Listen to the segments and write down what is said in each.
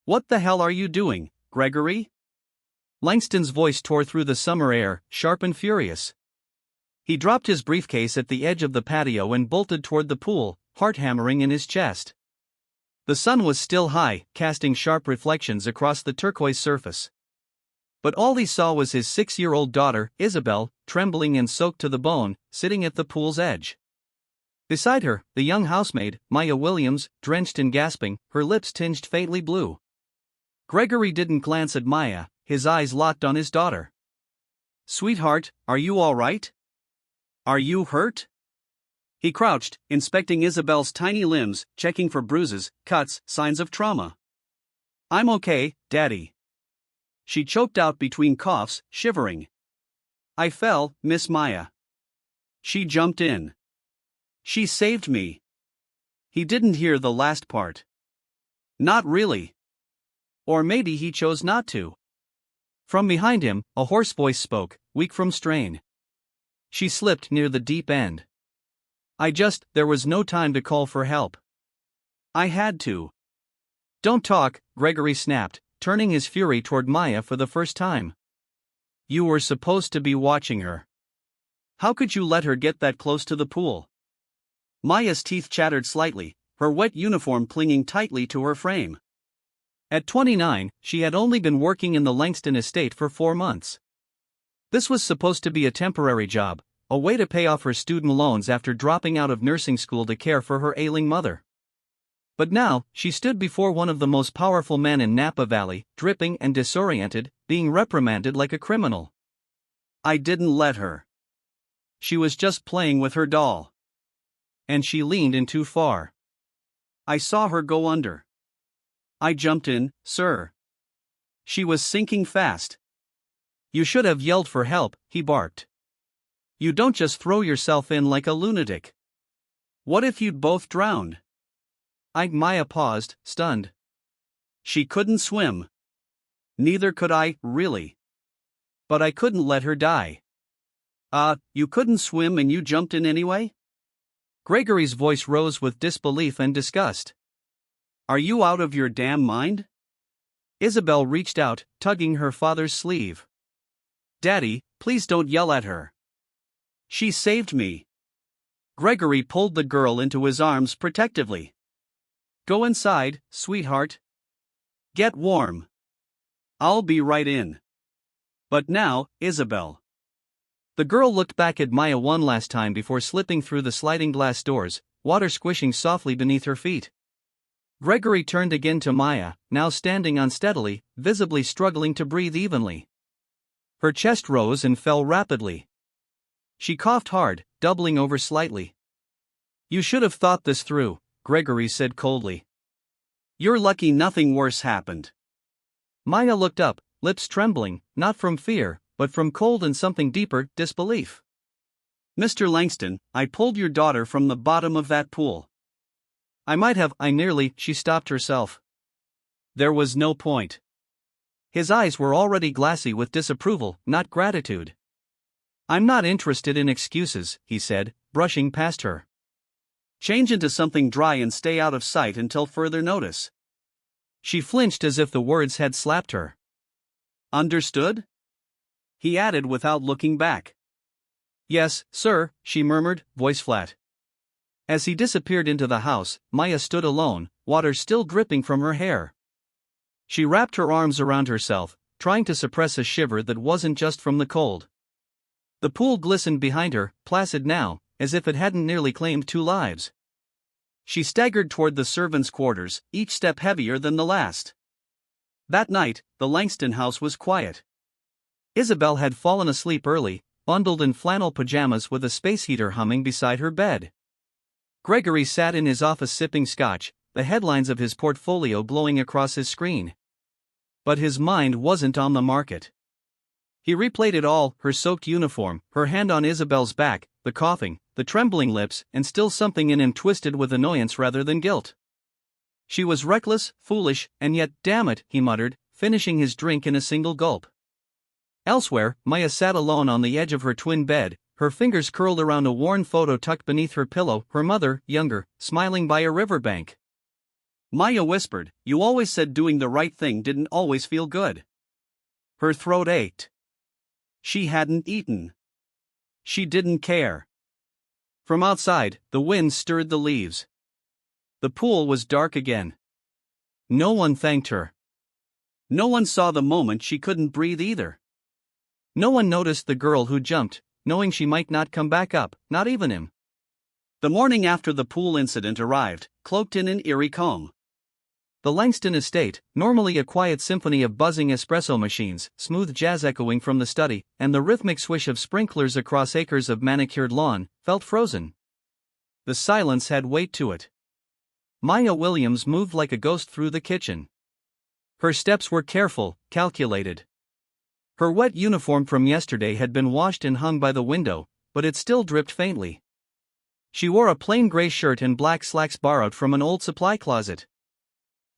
What the hell are you doing, Gregory? Langston's voice tore through the summer air, sharp and furious. He dropped his briefcase at the edge of the patio and bolted toward the pool, heart hammering in his chest. The sun was still high, casting sharp reflections across the turquoise surface. But all he saw was his 6-year-old daughter, Isabel, trembling and soaked to the bone, sitting at the pool's edge. Beside her, the young housemaid, Maya Williams, drenched and gasping, her lips tinged faintly blue. Gregory didn't glance at Maya, his eyes locked on his daughter. "Sweetheart, are you all right? Are you hurt?" He crouched, inspecting Isabel's tiny limbs, checking for bruises, cuts, signs of trauma. "I'm okay, Daddy." She choked out between coughs, shivering. "I fell, Miss Maya. She jumped in. She saved me." He didn't hear the last part. "Not really." Or maybe he chose not to. From behind him, a hoarse voice spoke, weak from strain. "She slipped near the deep end. There was no time to call for help. I had to." "Don't talk," Gregory snapped, turning his fury toward Maya for the first time. "You were supposed to be watching her. How could you let her get that close to the pool?" Maya's teeth chattered slightly, her wet uniform clinging tightly to her frame. At 29, she had only been working in the Langston estate for 4 months. This was supposed to be a temporary job, a way to pay off her student loans after dropping out of nursing school to care for her ailing mother. But now, she stood before one of the most powerful men in Napa Valley, dripping and disoriented, being reprimanded like a criminal. "I didn't let her. She was just playing with her doll. And she leaned in too far. I saw her go under. I jumped in, sir. She was sinking fast." "You should have yelled for help," he barked. "You don't just throw yourself in like a lunatic. What if you'd both drowned?" Maya paused, stunned. She couldn't swim. Neither could I, really. But I couldn't let her die. You couldn't swim and you jumped in anyway?" Gregory's voice rose with disbelief and disgust. "Are you out of your damn mind?" Isabel reached out, tugging her father's sleeve. "Daddy, please don't yell at her. She saved me." Gregory pulled the girl into his arms protectively. "Go inside, sweetheart. Get warm. I'll be right in. But now, Isabel." The girl looked back at Maya one last time before slipping through the sliding glass doors, water squishing softly beneath her feet. Gregory turned again to Maya, now standing unsteadily, visibly struggling to breathe evenly. Her chest rose and fell rapidly. She coughed hard, doubling over slightly. "You should have thought this through," Gregory said coldly. "You're lucky nothing worse happened." Maya looked up, lips trembling, not from fear, but from cold and something deeper, disbelief. "Mr. Langston, I pulled your daughter from the bottom of that pool. She stopped herself. There was no point." His eyes were already glassy with disapproval, not gratitude. "I'm not interested in excuses," he said, brushing past her. "Change into something dry and stay out of sight until further notice." She flinched as if the words had slapped her. "Understood?" he added without looking back. "Yes, sir," she murmured, voice flat. As he disappeared into the house, Maya stood alone, water still dripping from her hair. She wrapped her arms around herself, trying to suppress a shiver that wasn't just from the cold. The pool glistened behind her, placid now, as if it hadn't nearly claimed 2 lives. She staggered toward the servants' quarters, each step heavier than the last. That night, the Langston house was quiet. Isabel had fallen asleep early, bundled in flannel pajamas with a space heater humming beside her bed. Gregory sat in his office sipping scotch, the headlines of his portfolio glowing across his screen. But his mind wasn't on the market. He replayed it all, her soaked uniform, her hand on Isabel's back, the coughing, the trembling lips, and still something in him twisted with annoyance rather than guilt. She was reckless, foolish, and yet, damn it, he muttered, finishing his drink in a single gulp. Elsewhere, Maya sat alone on the edge of her twin bed, her fingers curled around a worn photo tucked beneath her pillow, her mother, younger, smiling by a riverbank. Maya whispered, "You always said doing the right thing didn't always feel good." Her throat ached. She hadn't eaten. She didn't care. From outside, the wind stirred the leaves. The pool was dark again. No one thanked her. No one saw the moment she couldn't breathe either. No one noticed the girl who jumped, knowing she might not come back up, not even him. The morning after the pool incident arrived, cloaked in an eerie calm. The Langston estate, normally a quiet symphony of buzzing espresso machines, smooth jazz echoing from the study, and the rhythmic swish of sprinklers across acres of manicured lawn, felt frozen. The silence had weight to it. Maya Williams moved like a ghost through the kitchen. Her steps were careful, calculated. Her wet uniform from yesterday had been washed and hung by the window, but it still dripped faintly. She wore a plain gray shirt and black slacks borrowed from an old supply closet.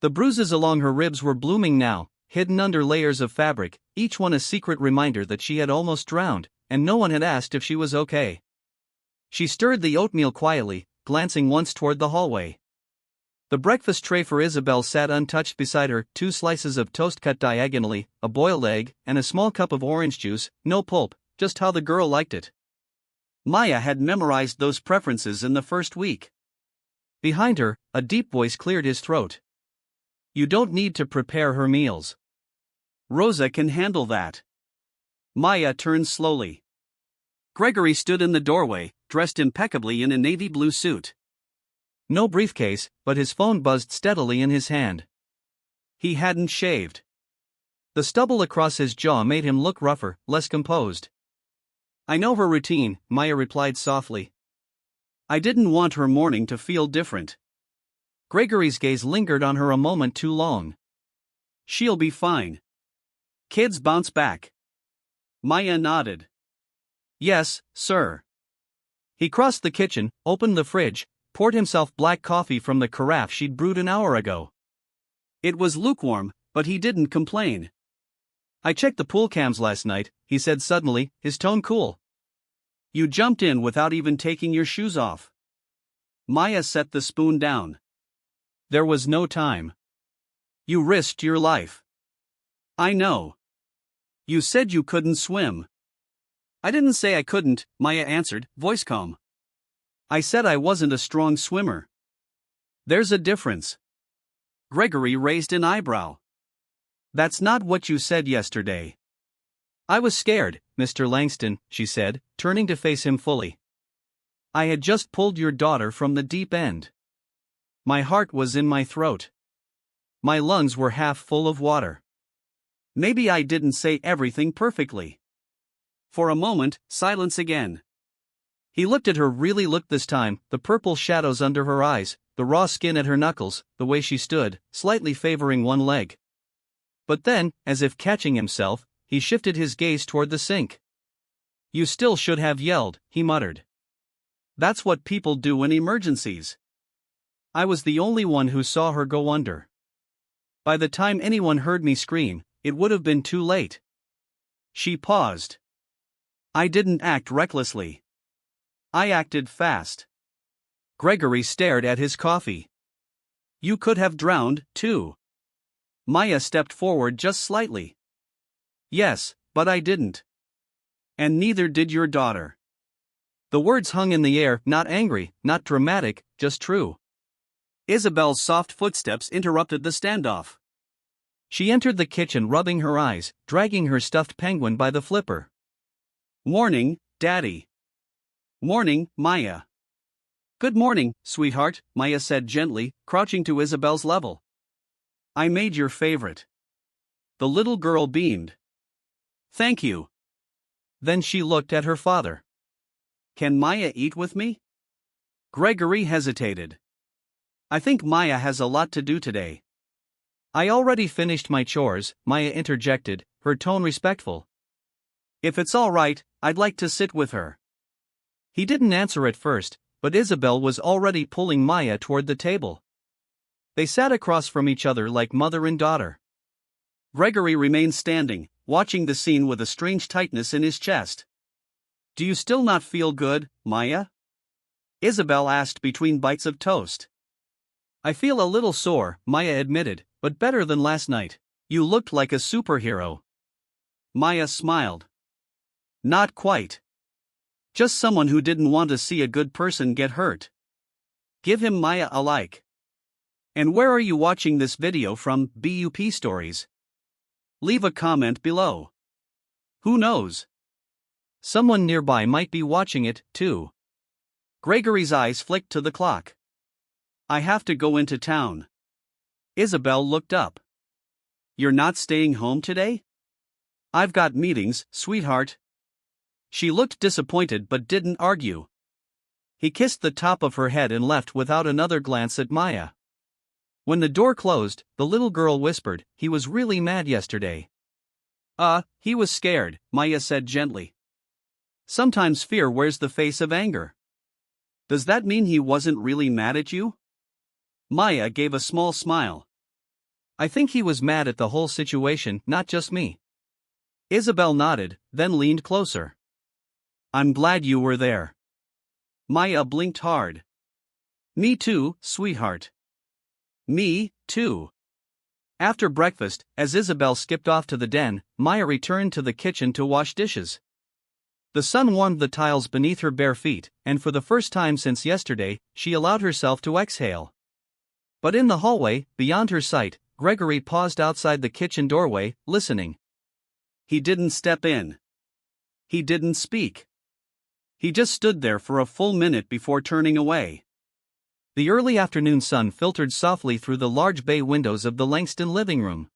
The bruises along her ribs were blooming now, hidden under layers of fabric, each one a secret reminder that she had almost drowned, and no one had asked if she was okay. She stirred the oatmeal quietly, glancing once toward the hallway. The breakfast tray for Isabel sat untouched beside her, 2 slices of toast cut diagonally, a boiled egg, and a small cup of orange juice, no pulp, just how the girl liked it. Maya had memorized those preferences in the first week. Behind her, a deep voice cleared his throat. "You don't need to prepare her meals. Rosa can handle that." Maya turned slowly. Gregory stood in the doorway, dressed impeccably in a navy blue suit. No briefcase, but his phone buzzed steadily in his hand. He hadn't shaved. The stubble across his jaw made him look rougher, less composed. "I know her routine," Maya replied softly. "I didn't want her morning to feel different." Gregory's gaze lingered on her a moment too long. "She'll be fine. Kids bounce back." Maya nodded. "Yes, sir." He crossed the kitchen, opened the fridge, poured himself black coffee from the carafe she'd brewed an hour ago. It was lukewarm, but he didn't complain. "I checked the pool cams last night," he said suddenly, his tone cool. "You jumped in without even taking your shoes off." Maya set the spoon down. "There was no time. You risked your life." "I know. You said you couldn't swim." "I didn't say I couldn't," Maya answered, voice calm. "I said I wasn't a strong swimmer." "There's a difference." Gregory raised an eyebrow. "That's not what you said yesterday." "I was scared, Mr. Langston," she said, turning to face him fully. "I had just pulled your daughter from the deep end. My heart was in my throat. My lungs were half full of water. Maybe I didn't say everything perfectly." For a moment, silence again. He looked at her, really looked this time, the purple shadows under her eyes, the raw skin at her knuckles, the way she stood, slightly favoring one leg. But then, as if catching himself, he shifted his gaze toward the sink. "You still should have yelled," he muttered. "That's what people do in emergencies. I was the only one who saw her go under. By the time anyone heard me scream, it would have been too late." She paused. "I didn't act recklessly. I acted fast." Gregory stared at his coffee. "You could have drowned, too." Maya stepped forward just slightly. "Yes, but I didn't. And neither did your daughter." The words hung in the air, not angry, not dramatic, just true. Isabel's soft footsteps interrupted the standoff. She entered the kitchen, rubbing her eyes, dragging her stuffed penguin by the flipper. "Morning, Daddy." "Morning, Maya." "Good morning, sweetheart," Maya said gently, crouching to Isabel's level. "I made your favorite." The little girl beamed. "Thank you." Then she looked at her father. "Can Maya eat with me?" Gregory hesitated. "I think Maya has a lot to do today." "I already finished my chores," Maya interjected, her tone respectful. "If it's all right, I'd like to sit with her." He didn't answer at first, but Isabel was already pulling Maya toward the table. They sat across from each other like mother and daughter. Gregory remained standing, watching the scene with a strange tightness in his chest. "Do you still not feel good, Maya?" Isabel asked between bites of toast. I feel a little sore, Maya admitted, but better than last night. You looked like a superhero. Maya smiled. Not quite. Just someone who didn't want to see a good person get hurt. Give him Maya a like. And where are you watching this video from, BUP Stories? Leave a comment below. Who knows? Someone nearby might be watching it, too. Gregory's eyes flicked to the clock. I have to go into town. Isabel looked up. You're not staying home today? I've got meetings, sweetheart. She looked disappointed but didn't argue. He kissed the top of her head and left without another glance at Maya. When the door closed, the little girl whispered, he was really mad yesterday. He was scared, Maya said gently. Sometimes fear wears the face of anger. Does that mean he wasn't really mad at you? Maya gave a small smile. I think he was mad at the whole situation, not just me. Isabel nodded, then leaned closer. I'm glad you were there. Maya blinked hard. Me too, sweetheart. Me, too. After breakfast, as Isabel skipped off to the den, Maya returned to the kitchen to wash dishes. The sun warmed the tiles beneath her bare feet, and for the first time since yesterday, she allowed herself to exhale. But in the hallway, beyond her sight, Gregory paused outside the kitchen doorway, listening. He didn't step in. He didn't speak. He just stood there for a full minute before turning away. The early afternoon sun filtered softly through the large bay windows of the Langston living room.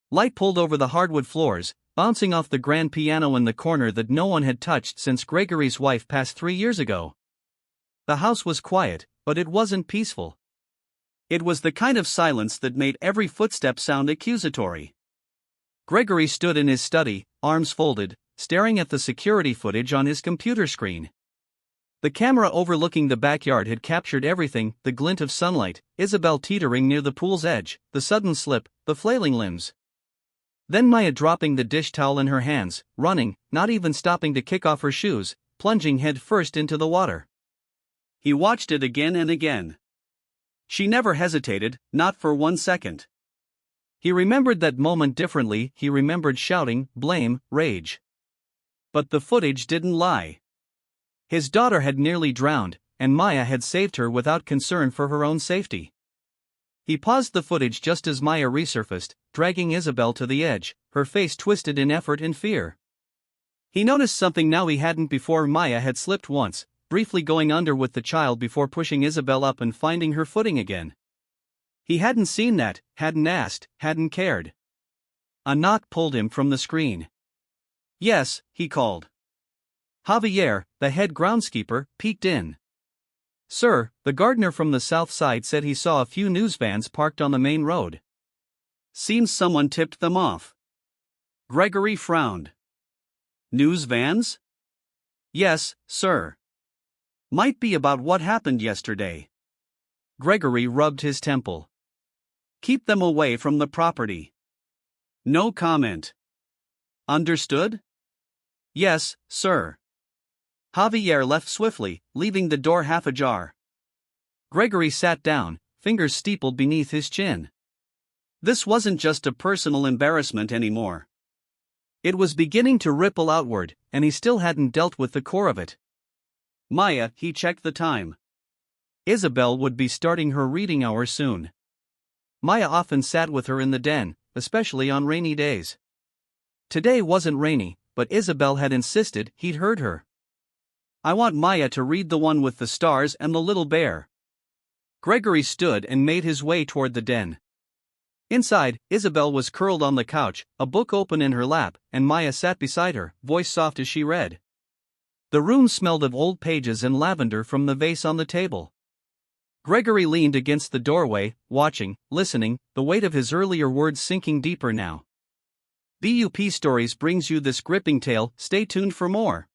Light pulled over the hardwood floors, bouncing off the grand piano in the corner that no one had touched since Gregory's wife passed 3 years ago. The house was quiet, but it wasn't peaceful. It was the kind of silence that made every footstep sound accusatory. Gregory stood in his study, arms folded, staring at the security footage on his computer screen. The camera overlooking the backyard had captured everything, the glint of sunlight, Isabel teetering near the pool's edge, the sudden slip, the flailing limbs. Then Maya dropping the dish towel in her hands, running, not even stopping to kick off her shoes, plunging head first into the water. He watched it again and again. She never hesitated, not for 1 second. He remembered that moment differently, he remembered shouting, blame, rage. But the footage didn't lie. His daughter had nearly drowned, and Maya had saved her without concern for her own safety. He paused the footage just as Maya resurfaced, dragging Isabel to the edge, her face twisted in effort and fear. He noticed something now he hadn't before. Maya had slipped once, briefly going under with the child before pushing Isabel up and finding her footing again. He hadn't seen that, hadn't asked, hadn't cared. A knock pulled him from the screen. Yes, he called. Javier, the head groundskeeper, peeked in. Sir, the gardener from the south side said he saw a few news vans parked on the main road. Seems someone tipped them off. Gregory frowned. News vans? Yes, sir. Might be about what happened yesterday. Gregory rubbed his temple. Keep them away from the property. No comment. Understood? Yes, sir. Javier left swiftly, leaving the door half ajar. Gregory sat down, fingers steepled beneath his chin. This wasn't just a personal embarrassment anymore. It was beginning to ripple outward, and he still hadn't dealt with the core of it. Maya, he checked the time. Isabel would be starting her reading hour soon. Maya often sat with her in the den, especially on rainy days. Today wasn't rainy, but Isabel had insisted he'd heard her. I want Maya to read the one with the stars and the little bear. Gregory stood and made his way toward the den. Inside, Isabel was curled on the couch, a book open in her lap, and Maya sat beside her, voice soft as she read. The room smelled of old pages and lavender from the vase on the table. Gregory leaned against the doorway, watching, listening, the weight of his earlier words sinking deeper now. BUP Stories brings you this gripping tale. Stay tuned for more.